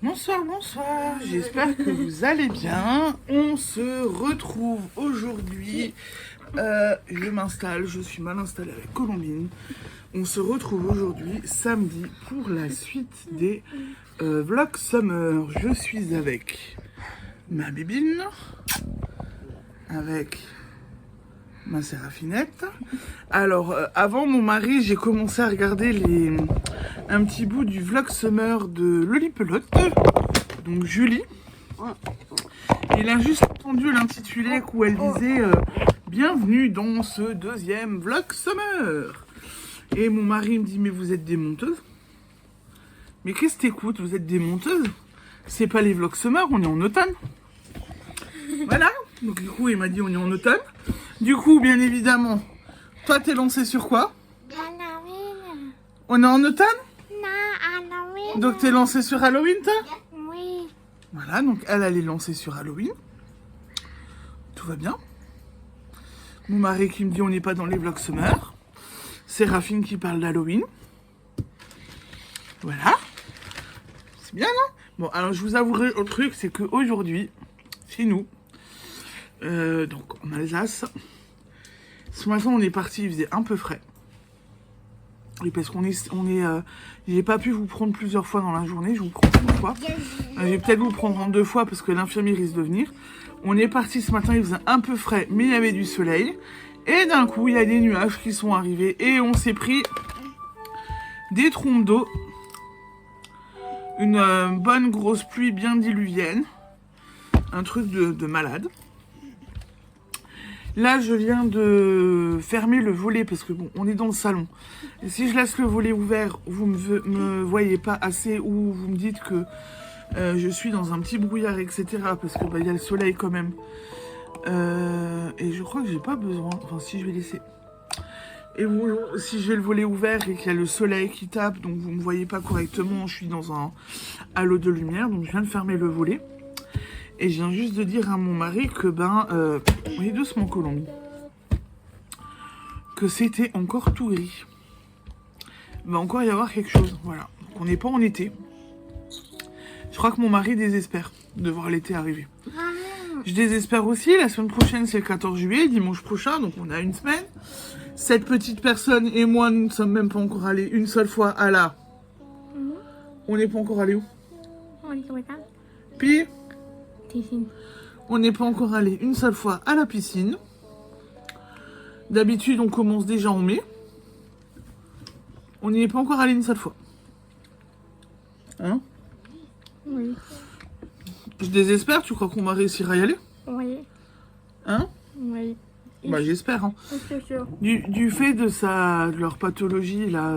Bonsoir, bonsoir, j'espère que vous allez bien. On se retrouve aujourd'hui. Je m'installe, je suis mal installée avec Colombine. On se retrouve aujourd'hui, samedi, pour la suite des vlogs summer. Je suis avec ma bébine, avec ma Séraphinette. Alors, avant mon mari, j'ai commencé à regarder un petit bout du vlog summer de Lolipelote, donc Julie. Il a juste entendu l'intitulé où elle disait bienvenue dans ce deuxième vlog summer. Et mon mari me dit mais vous êtes des monteuses. Mais qu'est-ce que t'écoutes? Vous êtes des monteuses? C'est pas les vlogs summer, on est en automne. Voilà. Donc du coup il m'a dit on est en automne. Du coup bien évidemment, toi t'es lancé sur quoi? Halloween. On est en automne? Non, Halloween. Donc t'es lancé sur Halloween toi? Oui. Voilà, donc elle est lancée sur Halloween. Tout va bien. Mon mari qui me dit on n'est pas dans les vlogs summer. Séraphine qui parle d'Halloween. Voilà. C'est bien, non? Bon, alors je vous avouerai un truc, c'est qu'aujourd'hui, chez nous, donc en Alsace, ce matin on est parti, il faisait un peu frais. Oui, parce j'ai pas pu vous prendre plusieurs fois dans la journée, je vous prends une fois. Je vais peut-être vous prendre en 2 fois parce que l'infirmier risque de venir. On est parti ce matin, il faisait un peu frais, mais il y avait du soleil. Et d'un coup, il y a des nuages qui sont arrivés et on s'est pris des trompes d'eau. Une bonne grosse pluie bien diluvienne. Un truc de malade. Là, je viens de fermer le volet parce que bon, on est dans le salon. Et si je laisse le volet ouvert, vous me voyez pas assez ou vous me dites que je suis dans un petit brouillard, etc. Parce que y a le soleil quand même. Et je crois que j'ai pas besoin. Enfin, si je vais laisser. Et bon, si j'ai le volet ouvert et qu'il y a le soleil qui tape, donc vous me voyez pas correctement, je suis dans un halo de lumière, donc je viens de fermer le volet. Et je viens juste de dire à mon mari que oui, doucement Colombie, que c'était encore tout gris. Il va encore y avoir quelque chose, voilà. Donc on n'est pas en été. Je crois que mon mari désespère de voir l'été arriver. Je désespère aussi, la semaine prochaine c'est le 14 juillet, dimanche prochain, donc on a une semaine. Cette petite personne et moi, nous ne sommes même pas encore allés une seule fois à la... On n'est pas encore allés où? Puis, on n'est pas encore allé une seule fois à la piscine. D'habitude, on commence déjà en mai. On n'y est pas encore allé une seule fois. Hein? Oui. Je désespère, tu crois qu'on va réussir à y aller? Oui. Hein? Oui. Bah j'espère. Hein. C'est sûr. Du fait de leur pathologie, là,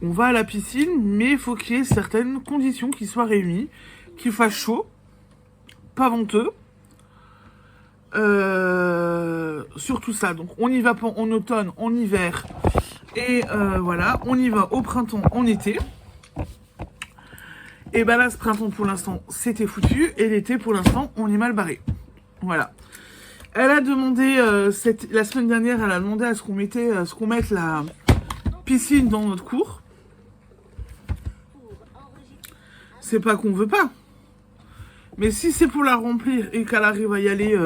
on va à la piscine, mais il faut qu'il y ait certaines conditions qui soient réunies, qu'il fasse chaud, pas venteux, surtout ça. Donc on y va pas en automne, en hiver, et voilà, on y va au printemps, en été. Et ben là, ce printemps pour l'instant, c'était foutu, et l'été pour l'instant, on est mal barré. Voilà. Elle a demandé, la semaine dernière, elle a demandé à ce qu'on mette la piscine dans notre cour. C'est pas qu'on veut pas. Mais si c'est pour la remplir et qu'elle arrive à y aller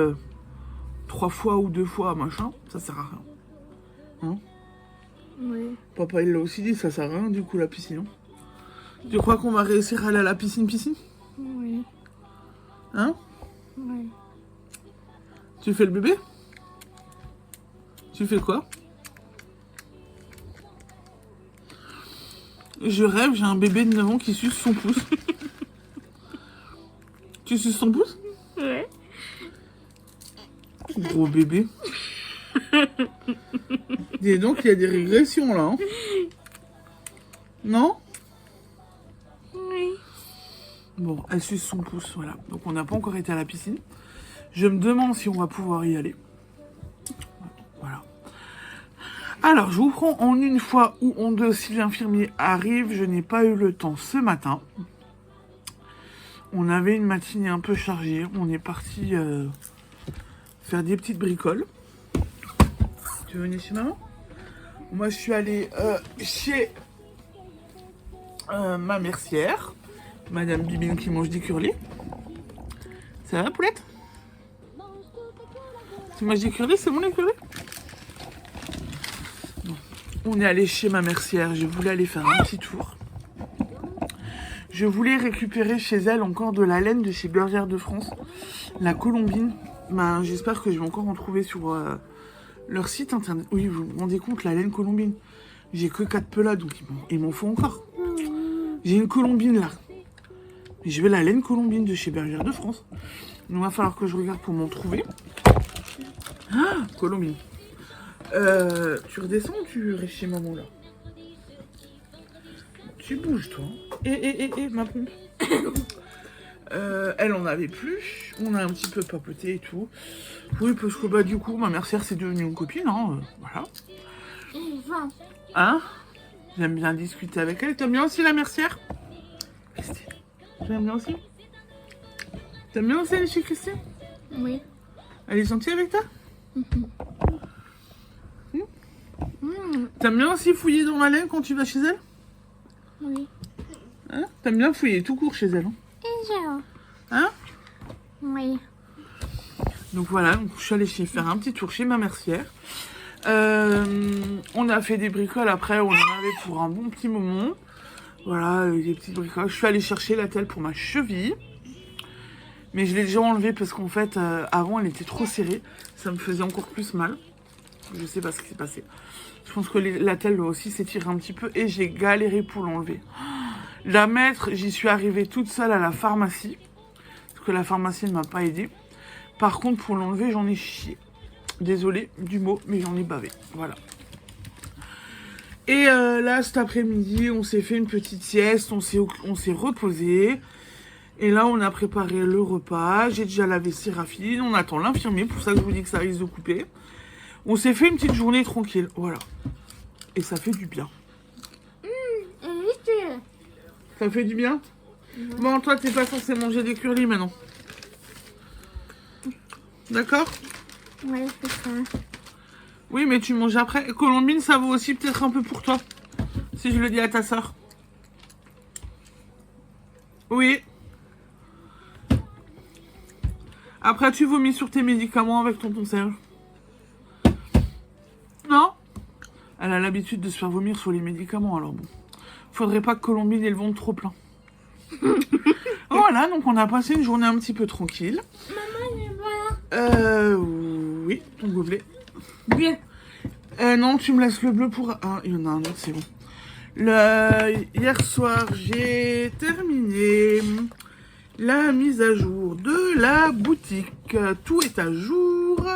3 fois ou 2 fois, machin, ça sert à rien. Hein? Oui. Papa, il l'a aussi dit, ça sert à rien du coup la piscine. Hein? Tu crois qu'on va réussir à aller à la piscine? Oui. Hein? Oui. Tu fais le bébé? Tu fais quoi? Je rêve, j'ai un bébé de 9 ans qui suce son pouce. Tu suces son pouce? Ouais. Gros bébé. Dis donc, il y a des régressions là. Hein? Non? Oui. Bon, elle suce son pouce, voilà. Donc on n'a pas encore été à la piscine. Je me demande si on va pouvoir y aller. Voilà. Alors, je vous prends en une fois ou en 2 si l'infirmier arrive. Je n'ai pas eu le temps ce matin. On avait une matinée un peu chargée. On est parti faire des petites bricoles. Tu veux venir chez maman? Moi, je suis allée chez ma mercière. Madame Bibine qui mange des curlis. Ça va, poulette? Tu manges des curlis? C'est bon, les curlis? Bon. On est allé chez ma mercière. Je voulais aller faire un petit tour. Je voulais récupérer chez elle encore de la laine de chez Bergère de France. La colombine. Ben, j'espère que je vais encore en trouver sur leur site internet. Oui, vous vous rendez compte, la laine colombine. J'ai que 4 pelades, donc il m'en faut encore. J'ai une colombine là. Mais je veux la laine colombine de chez Bergère de France. Il va falloir que je regarde pour m'en trouver. Ah, colombine. Tu redescends ou tu restes chez maman là? Tu bouges toi. Ma pompe. Elle en avait plus. On a un petit peu papoté et tout. Oui, parce que bah du coup, ma mercière c'est devenue une copine, hein. Voilà. Hein? J'aime bien discuter avec elle. T'aimes bien aussi la mercière? Christine. T'aimes bien aussi? T'aimes bien aussi aller chez Christine? Oui. Elle est gentille avec toi? T'aimes bien aussi fouiller dans la laine quand tu vas chez elle? Oui. Hein? T'aimes bien fouiller tout court chez elle, hein? Et je. Hein? Oui. Donc voilà, donc je suis allée faire un petit tour chez ma mercière. On a fait des bricoles après, on en avait pour un bon petit moment. Voilà, des petites bricoles. Je suis allée chercher la telle pour ma cheville. Mais je l'ai déjà enlevée parce qu'en fait, avant, elle était trop serrée. Ça me faisait encore plus mal. Je sais pas ce qui s'est passé. Je pense que la telle doit aussi s'étirer un petit peu et j'ai galéré pour l'enlever. La mettre, j'y suis arrivée toute seule à la pharmacie. Parce que la pharmacie ne m'a pas aidée. Par contre, pour l'enlever, j'en ai chié. Désolée du mot, mais j'en ai bavé. Voilà. Et là, cet après-midi, on s'est fait une petite sieste. On s'est reposé. Et là, on a préparé le repas. J'ai déjà lavé Séraphine. On attend l'infirmier. Pour ça que je vous dis que ça risque de couper. On s'est fait une petite journée tranquille. Voilà. Et ça fait du bien. Ça fait du bien? Bon, toi, t'es pas censé manger des curlis maintenant. D'accord? Ouais, c'est ça. Oui, mais tu manges après. Colombine, ça vaut aussi peut-être un peu pour toi. Si je le dis à ta soeur. Oui. Après, tu vomis sur tes médicaments avec ton Serge. Non? Elle a l'habitude de se faire vomir sur les médicaments, alors bon. Faudrait pas que Colombine ait le ventre trop plein. Voilà, donc on a passé une journée un petit peu tranquille. Maman, Oui, ton gobelet. Bien. Non, tu me laisses le bleu pour... Ah, il y en a un autre, c'est bon. Hier soir, j'ai terminé la mise à jour de la boutique. Tout est à jour.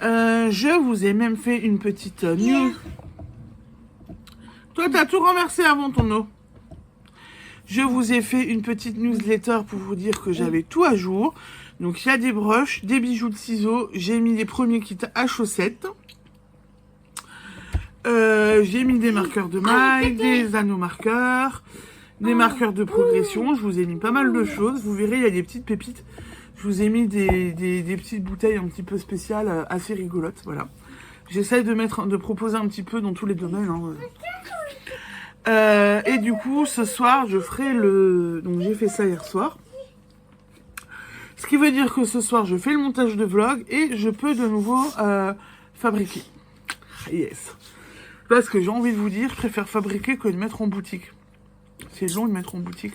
Je vous ai même fait une petite news. Toi, t'as tout renversé avant ton eau. Je vous ai fait une petite newsletter pour vous dire que j'avais tout à jour. Donc, il y a des broches, des bijoux de ciseaux. J'ai mis les premiers kits à chaussettes. J'ai mis des marqueurs de maille, des anneaux marqueurs, des marqueurs de progression. Je vous ai mis pas mal de choses. Vous verrez, il y a des petites pépites. Je vous ai mis des petites bouteilles un petit peu spéciales, assez rigolotes. Voilà. J'essaye de proposer un petit peu dans tous les domaines. Hein. Et du coup, ce soir, je ferai le... Donc, j'ai fait ça hier soir. Ce qui veut dire que ce soir, je fais le montage de vlog et je peux de nouveau fabriquer. Yes. Parce que j'ai envie de vous dire, je préfère fabriquer que de mettre en boutique. C'est long de mettre en boutique.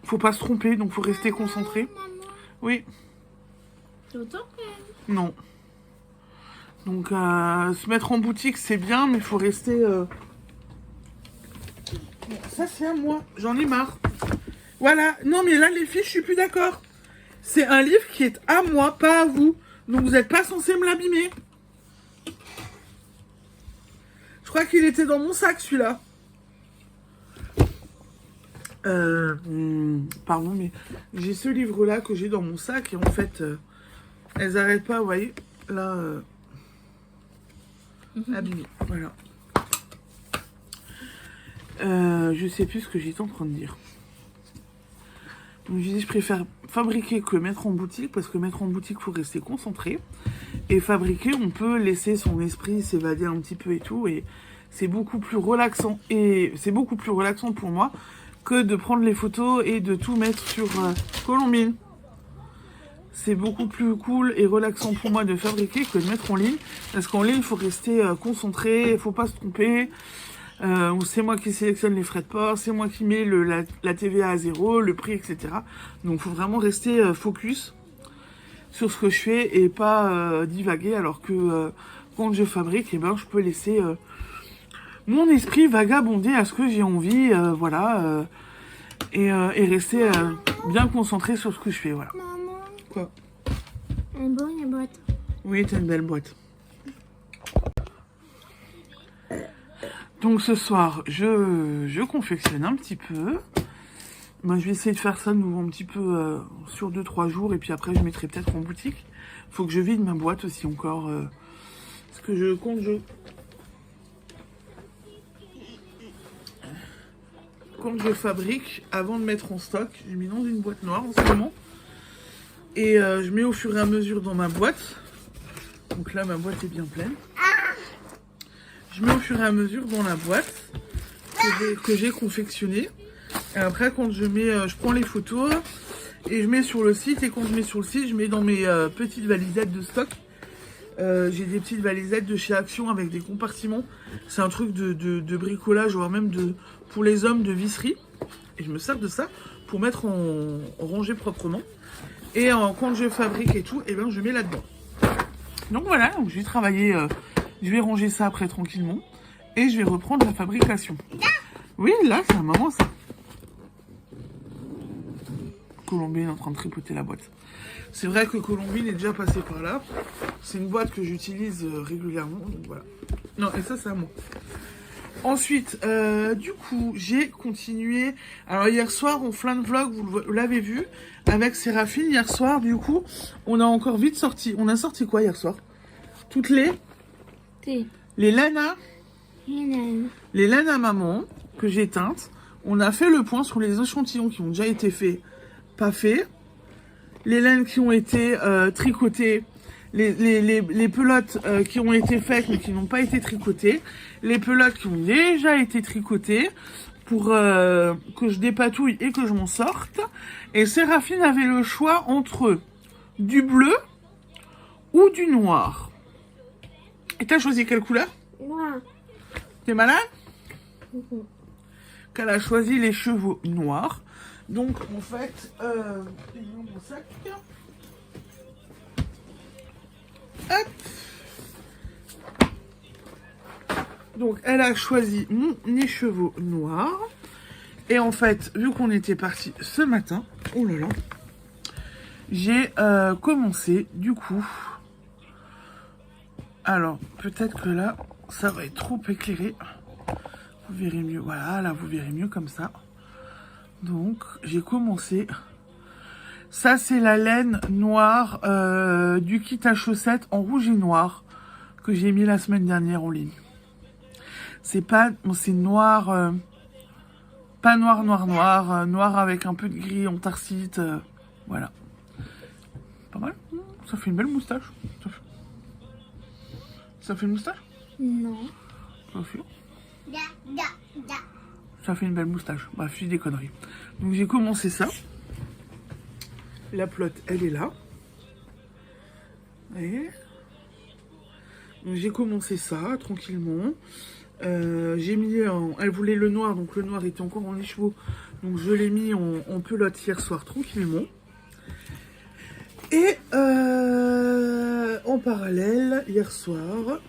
Faut pas se tromper, donc faut rester concentré. Oui. Non. Donc, se mettre en boutique, c'est bien, mais il faut rester... Ça, c'est à moi. J'en ai marre. Voilà. Non, mais là, les filles, je suis plus d'accord. C'est un livre qui est à moi, pas à vous. Donc, vous n'êtes pas censé me l'abîmer. Je crois qu'il était dans mon sac, celui-là. Pardon, mais j'ai ce livre-là que j'ai dans mon sac. Et en fait, elles n'arrêtent pas, vous voyez. Là, abîmé. Voilà. Je sais plus ce que j'étais en train de dire. Donc, je dis, je préfère fabriquer que mettre en boutique, parce que mettre en boutique, il faut rester concentré. Et fabriquer, on peut laisser son esprit s'évader un petit peu et tout. Et c'est beaucoup plus relaxant. Et c'est beaucoup plus relaxant pour moi que de prendre les photos et de tout mettre sur Colombine. C'est beaucoup plus cool et relaxant pour moi de fabriquer que de mettre en ligne. Parce qu'en ligne, il faut rester concentré, il faut pas se tromper. C'est moi qui sélectionne les frais de port, c'est moi qui mets la TVA à 0, le prix, etc. Donc il faut vraiment rester focus sur ce que je fais et pas divaguer. Alors que quand je fabrique, eh ben, je peux laisser mon esprit vagabonder à ce que j'ai envie, voilà. Et rester bien concentré sur ce que je fais, voilà. Maman, Quoi? elle est bonne la boîte. Oui, t'as une belle boîte. Donc ce soir, je confectionne un petit peu. Moi, je vais essayer de faire ça de nouveau un petit peu sur 2-3 jours. Et puis après, je mettrai peut-être en boutique. Faut que je vide ma boîte aussi encore. Parce que quand je fabrique, avant de mettre en stock, je mets dans une boîte noire en ce moment. Et je mets au fur et à mesure dans ma boîte. Donc là, ma boîte est bien pleine. Je mets au fur et à mesure dans la boîte que j'ai confectionnée. Et après, quand je prends les photos et je mets sur le site. Et quand je mets sur le site, je mets dans mes petites valisettes de stock. J'ai des petites valisettes de chez Action avec des compartiments. C'est un truc de bricolage, voire même pour les hommes de visserie. Et je me sers de ça pour mettre en rangée proprement. Et quand je fabrique et tout, et ben je mets là-dedans. Donc voilà, donc je vais travailler, je vais ranger ça après tranquillement. Et je vais reprendre la fabrication. Oui, là, c'est un moment ça. Colombine est en train de tripoter la boîte. C'est vrai que Colombine est déjà passée par là. C'est une boîte que j'utilise régulièrement, donc voilà. Non, et ça, c'est à moi. Ensuite, du coup, j'ai continué. Alors, hier soir, on fait un vlog, vous l'avez vu, avec Séraphine. Hier soir, du coup, on a encore vite sorti. On a sorti quoi hier soir? Toutes les laines les laines à maman que j'ai teintes. On a fait le point sur les échantillons qui ont déjà été faits, pas faits. Les laines qui ont été tricotées. Les pelotes qui ont été faites mais qui n'ont pas été tricotées. Les pelotes qui ont déjà été tricotées pour que je dépatouille et que je m'en sorte. Et Séraphine avait le choix entre du bleu ou du noir. Et t'as choisi quelle couleur? Noir. T'es malade? Qu'elle a choisi les chevaux noirs. Donc en fait, mon sac. Hop. Donc elle a choisi mon écheveau noir. Et en fait, vu qu'on était parti ce matin, oh là là, j'ai commencé du coup. Alors peut-être que là, ça va être trop éclairé. Vous verrez mieux, voilà, là vous verrez mieux comme ça. Donc j'ai commencé. Ça, c'est la laine noire du kit à chaussettes en rouge et noir que j'ai mis la semaine dernière en ligne. C'est pas, c'est noir, pas noir, noir avec un peu de gris anthracite, voilà. Pas mal. Ça fait une belle moustache. Ça fait une moustache? Non. Ça fait une belle moustache. Bref, je dis des conneries. Donc j'ai commencé ça. La pelote, elle est là. Et donc j'ai commencé ça tranquillement. J'ai mis elle voulait le noir, donc le noir était encore en écheveau. Donc je l'ai mis en pelote hier soir tranquillement. Et en parallèle, hier soir,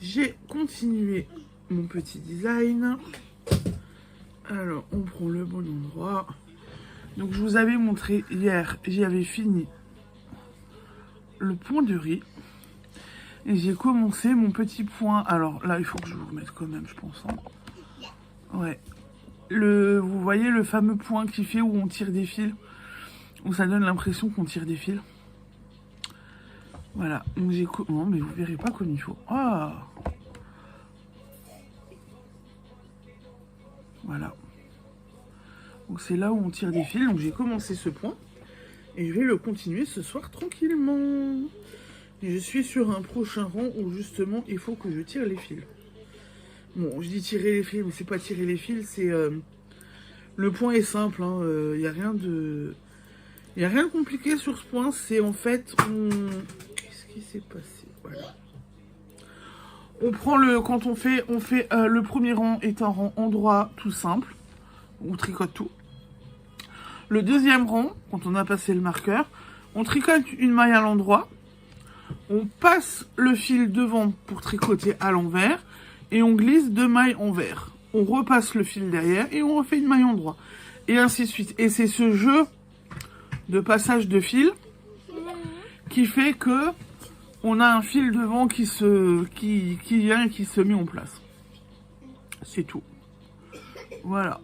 j'ai continué mon petit design. Alors, on prend le bon endroit. Donc, je vous avais montré hier, j'avais fini le point de riz. Et j'ai commencé mon petit point. Alors, là, il faut que je vous remette quand même, je pense. Hein. Ouais. Vous voyez le fameux point qui fait où on tire des fils? Où ça donne l'impression qu'on tire des fils. Voilà. Donc, non, mais vous verrez pas comme il faut. Ah! Voilà. Donc c'est là où on tire des fils. Donc j'ai commencé ce point. Et je vais le continuer ce soir tranquillement. Et je suis sur un prochain rang où justement il faut que je tire les fils. Bon, je dis tirer les fils, mais c'est pas tirer les fils, c'est... le point est simple, hein. Y a rien de... Y a rien de compliqué sur ce point, c'est en fait... Qu'est-ce qui s'est passé? Voilà. On prend le... Quand on fait le premier rang est un rang endroit tout simple. On tricote tout. Le deuxième rang, quand on a passé le marqueur, on tricote une maille à l'endroit. On passe le fil devant pour tricoter à l'envers. Et on glisse 2 mailles envers. On repasse le fil derrière et on refait une maille endroit. Et ainsi de suite. Et c'est ce jeu de passage de fil qui fait que on a un fil devant qui vient et qui se met en place. C'est tout. Voilà.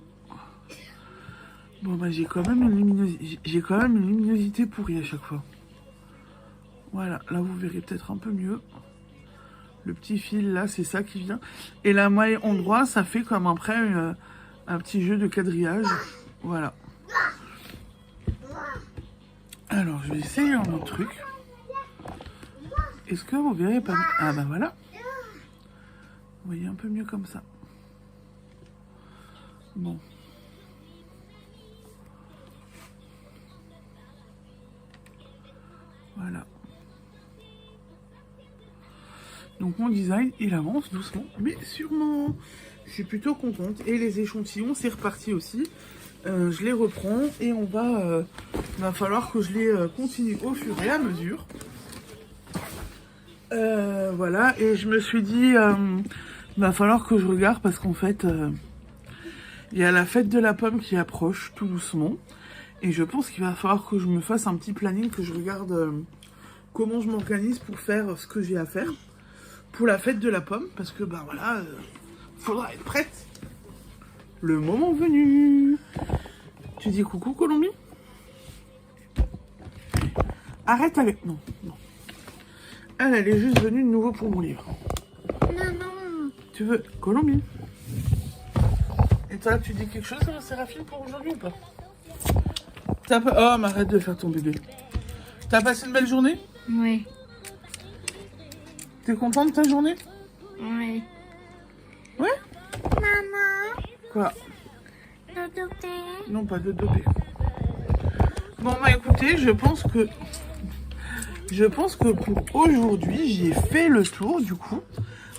Bon bah j'ai quand même une luminosité pourrie à chaque fois. Voilà, là vous verrez peut-être un peu mieux. Le petit fil là, c'est ça qui vient. Et la maille endroit, ça fait comme après un petit jeu de quadrillage. Voilà. Alors je vais essayer un autre truc. Est-ce que vous verrez pas... Ah bah voilà. Vous voyez un peu mieux comme ça. Bon. Voilà. Donc mon design, il avance doucement, mais sûrement. Je suis plutôt contente. Et les échantillons, c'est reparti aussi. Je les reprends et on va... va falloir que je les continue au fur et à mesure. Voilà, et je me suis dit... va falloir que je regarde parce qu'en fait... il y a la fête de la pomme qui approche tout doucement. Et je pense qu'il va falloir que je me fasse un petit planning, que je regarde comment je m'organise pour faire ce que j'ai à faire pour la fête de la pomme. Parce que, ben voilà, faudra être prête. Le moment venu. Tu dis coucou, Colombie? Arrête avec... Non, non. Elle est juste venue de nouveau pour mon livre. Maman. Tu veux... Colombie? Et toi, tu dis quelque chose, Séraphine, pour aujourd'hui ou pas? Oh, mais arrête de faire ton bébé. T'as passé une belle journée? Oui. T'es contente de ta journée? Oui. Ouais? Maman. Quoi? Dodo P. Non, pas de dopé. Bon, bah écoutez, je pense que pour aujourd'hui, j'ai fait le tour, du coup.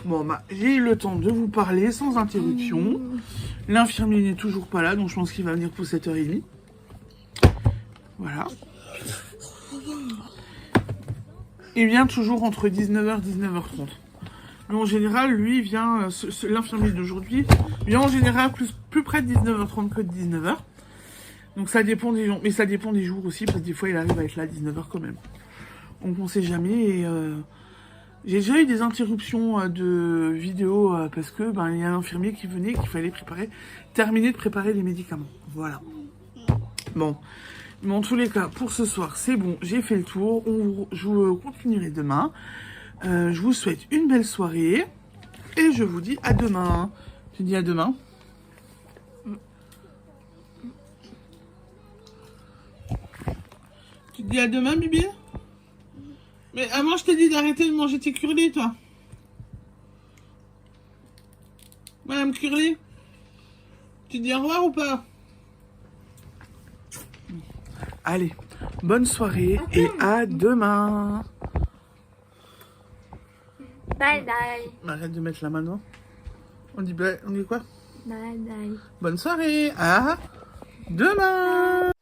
Bon, bah, j'ai eu le temps de vous parler sans interruption. L'infirmier n'est toujours pas là, donc je pense qu'il va venir pour 7h30. Voilà. Il vient toujours entre 19h et 19h30. Mais en général, lui, il vient, l'infirmier d'aujourd'hui, vient en général plus près de 19h30 que de 19h. Donc ça dépend des gens. Mais ça dépend des jours aussi, parce que des fois, il arrive à être là à 19h quand même. Donc on sait jamais. Et j'ai déjà eu des interruptions de vidéos parce que il y a un infirmier qui venait, qu'il fallait terminer de préparer les médicaments. Voilà. Bon. Mais en tous les cas, pour ce soir, c'est bon, j'ai fait le tour. Je vous continuerai demain. Je vous souhaite une belle soirée. Et je vous dis à demain. Tu dis à demain. Tu dis à demain, Bibi? Mais avant, je t'ai dit d'arrêter de manger tes curlis, toi. Madame Curly, tu dis au revoir ou pas? Allez, bonne soirée et à demain. Bye bye. Arrête de mettre la main devant. On dit quoi? Bye bye. Bonne soirée, à demain.